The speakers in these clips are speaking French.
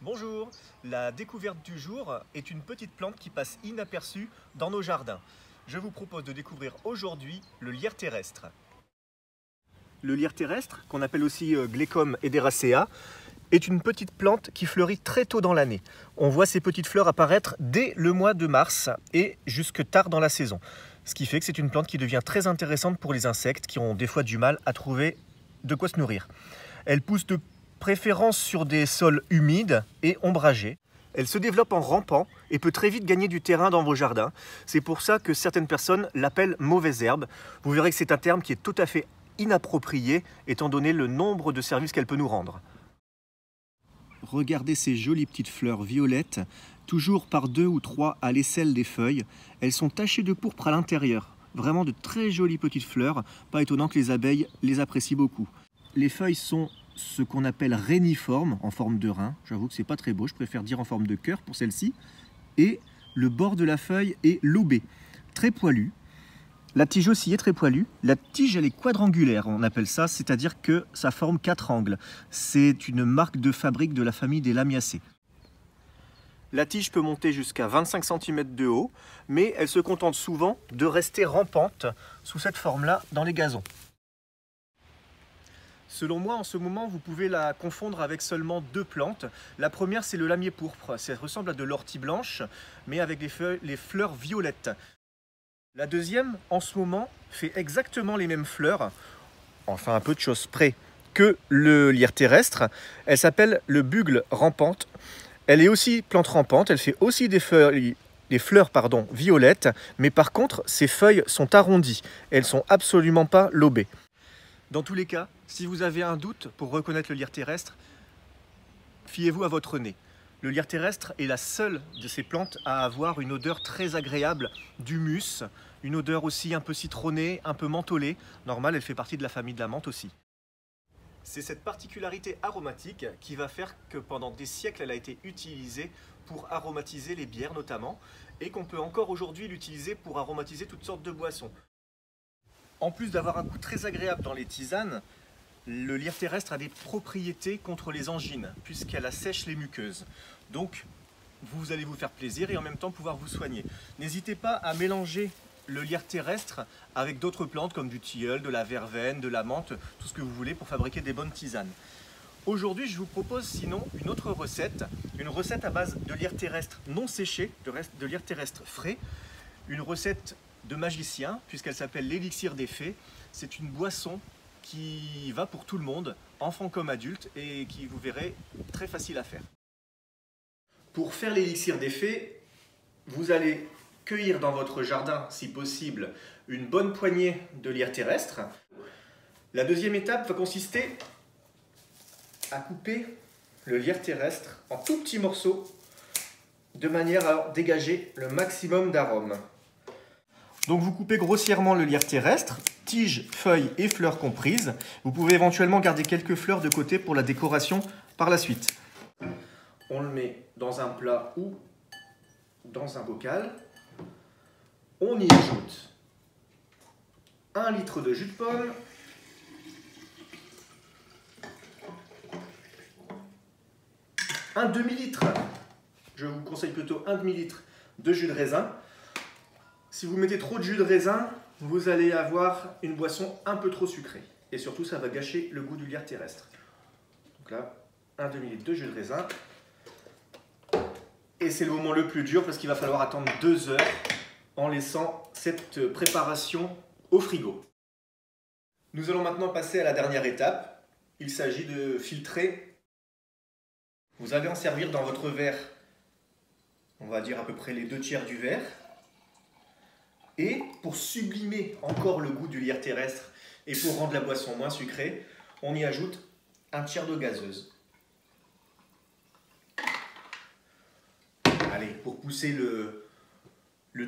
Bonjour, la découverte du jour est une petite plante qui passe inaperçue dans nos jardins. Je vous propose de découvrir aujourd'hui le lierre terrestre. Le lierre terrestre, qu'on appelle aussi Glechumederacea, est une petite plante qui fleurit très tôt dans l'année. On voit ces petites fleurs apparaître dès le mois de mars et jusque tard dans la saison. Ce qui fait que c'est une plante qui devient très intéressante pour les insectes qui ont des fois du mal à trouver de quoi se nourrir. Elle pousse de préférence sur des sols humides et ombragés. Elle se développe en rampant et peut très vite gagner du terrain dans vos jardins. C'est pour ça que certaines personnes l'appellent mauvaise herbe. Vous verrez que c'est un terme qui est tout à fait inapproprié étant donné le nombre de services qu'elle peut nous rendre. Regardez ces jolies petites fleurs violettes, toujours par 2 ou 3 à l'aisselle des feuilles. Elles sont tachées de pourpre à l'intérieur. Vraiment de très jolies petites fleurs. Pas étonnant que les abeilles les apprécient beaucoup. Les feuilles sont ce qu'on appelle réniformes, en forme de rein. J'avoue que c'est pas très beau, je préfère dire en forme de cœur pour celle-ci. Et le bord de la feuille est lobé, très poilu. La tige aussi est très poilue. La tige, elle est quadrangulaire, on appelle ça, c'est-à-dire que ça forme 4 angles. C'est une marque de fabrique de la famille des Lamiacées. La tige peut monter jusqu'à 25 cm de haut, mais elle se contente souvent de rester rampante sous cette forme-là dans les gazons. Selon moi, en ce moment, vous pouvez la confondre avec seulement 2 plantes. La première, c'est le lamier pourpre. Ça ressemble à de l'ortie blanche, mais avec les fleurs violettes. La deuxième, en ce moment, fait exactement les mêmes fleurs, enfin un peu de choses près, que le lierre terrestre. Elle s'appelle le bugle rampante. Elle est aussi plante rampante, elle fait aussi des fleurs violettes, mais par contre, ses feuilles sont arrondies. Elles sont absolument pas lobées. Dans tous les cas, si vous avez un doute pour reconnaître le lierre terrestre, fiez-vous à votre nez. Le lierre terrestre est la seule de ces plantes à avoir une odeur très agréable d'humus, une odeur aussi un peu citronnée, un peu mentholée. Normal, elle fait partie de la famille de la menthe aussi. C'est cette particularité aromatique qui va faire que pendant des siècles, elle a été utilisée pour aromatiser les bières notamment, et qu'on peut encore aujourd'hui l'utiliser pour aromatiser toutes sortes de boissons. En plus d'avoir un goût très agréable dans les tisanes, le lierre terrestre a des propriétés contre les angines, puisqu'elle assèche les muqueuses. Donc, vous allez vous faire plaisir et en même temps pouvoir vous soigner. N'hésitez pas à mélanger le lierre terrestre avec d'autres plantes comme du tilleul, de la verveine, de la menthe, tout ce que vous voulez pour fabriquer des bonnes tisanes. Aujourd'hui, je vous propose sinon une autre recette, une recette à base de lierre terrestre non séché, de lierre terrestre frais, une recette de magicien, puisqu'elle s'appelle l'élixir des fées. C'est une boisson qui va pour tout le monde, enfants comme adultes, et qui, vous verrez, très facile à faire. Pour faire l'élixir des fées, vous allez cueillir dans votre jardin, si possible, une bonne poignée de lierre terrestre. La deuxième étape va consister à couper le lierre terrestre en tout petits morceaux, de manière à dégager le maximum d'arômes. Donc vous coupez grossièrement le lierre terrestre, tiges, feuilles et fleurs comprises. Vous pouvez éventuellement garder quelques fleurs de côté pour la décoration par la suite. On le met dans un plat ou dans un bocal. On y ajoute 1 litre de jus de pomme, un demi-litre, je vous conseille plutôt un demi-litre de jus de raisin. Si vous mettez trop de jus de raisin, vous allez avoir une boisson un peu trop sucrée. Et surtout, ça va gâcher le goût du lierre terrestre. Donc là, un demi-litre de jus de raisin. Et c'est le moment le plus dur parce qu'il va falloir attendre 2 heures en laissant cette préparation au frigo. Nous allons maintenant passer à la dernière étape. Il s'agit de filtrer. Vous allez en servir dans votre verre, on va dire à peu près les 2/3 du verre. Et pour sublimer encore le goût du lierre terrestre et pour rendre la boisson moins sucrée, on y ajoute 1/3 d'eau gazeuse. Allez, pour pousser le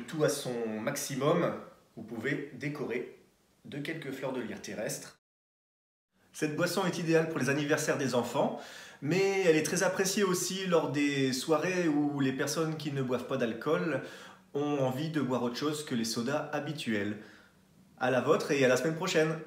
tout à son maximum, vous pouvez décorer de quelques fleurs de lierre terrestre. Cette boisson est idéale pour les anniversaires des enfants, mais elle est très appréciée aussi lors des soirées où les personnes qui ne boivent pas d'alcool ont envie de boire autre chose que les sodas habituels. À la vôtre et à la semaine prochaine!